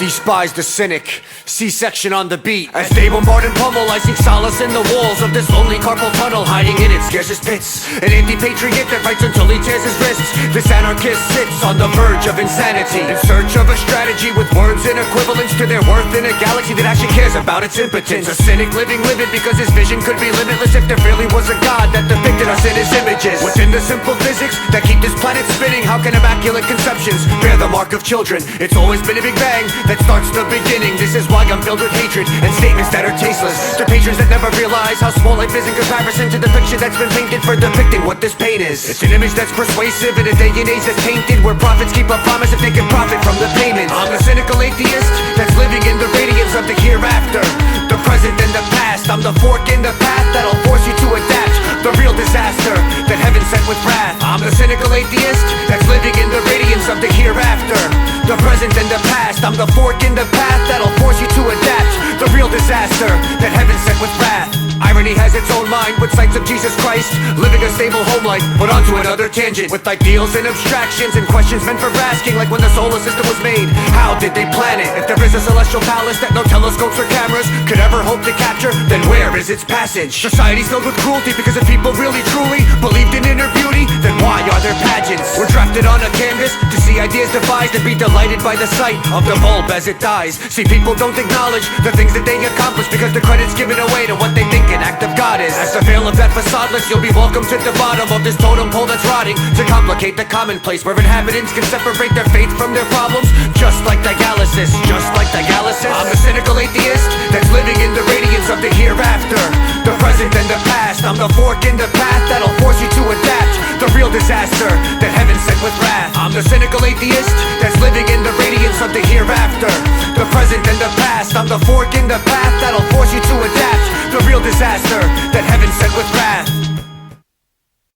Despise the cynic, C-Section on the beat. As they bombard and pummel, I seek solace in the walls of this lonely carpal tunnel, hiding in its scarcest pits. An anti-patriot that fights until he tears his wrists. This anarchist sits on the verge of insanity, in search of a strategy with words in equivalence to their worth in a galaxy that actually cares about its impotence. A cynic living livid because his vision could be limitless if there really was a god that depicted us in his images. Within the simple physics that keep this planet spinning, how can immaculate conceptions bear the mark of children? It's always been a big bang that starts the beginning. This is why I'm filled with hatred and statements that are tasteless. To patrons that never realize how small life is in comparison to the picture that's been painted for depicting what this pain is. It's an image that's persuasive in a day and age that's tainted, where prophets keep a promise if they can profit from the payment. I'm a cynical atheist that's living in the radiance of the hereafter, the present and the past. I'm the fork in the path that'll force you to adapt, the real disaster that heaven sent with wrath. I'm the cynical atheist that's living in the radiance of the hereafter, the present and the past. I'm the fork in the path that'll force you to adapt, the real disaster that heaven sent with wrath. Irony has its own mind with sights of Jesus Christ, living a stable home life, but onto another tangent with ideals and abstractions and questions meant for asking, like when the solar system was made, how did they plan it? If there is a celestial palace that no telescopes or cameras could ever hope to capture, then where is its passage? Society's filled with cruelty because if people really truly believed in inner beauty, then why are there pageants? We're drafted on a canvas to see ideas devised and be delighted by the sight of the bulb as it dies. See, people don't acknowledge the things that they accomplish because the credit's given away to what they think an act of God is. As the veil of that facadeless, you'll be welcome to the bottom of this totem pole that's rotting to complicate the commonplace, where inhabitants can separate their faith from their problems, just like dialysis, just like dialysis. I'm a cynical atheist that's living in the radiance of the hereafter, the present and the past. I'm the fork in the path that'll force you to adapt, the real disaster that heaven sent with wrath. I'm the cynical atheist that's living in the radiance of the hereafter, the present and the past. I'm the fork in the path that'll force you to adapt, the real disaster that heaven sent with wrath.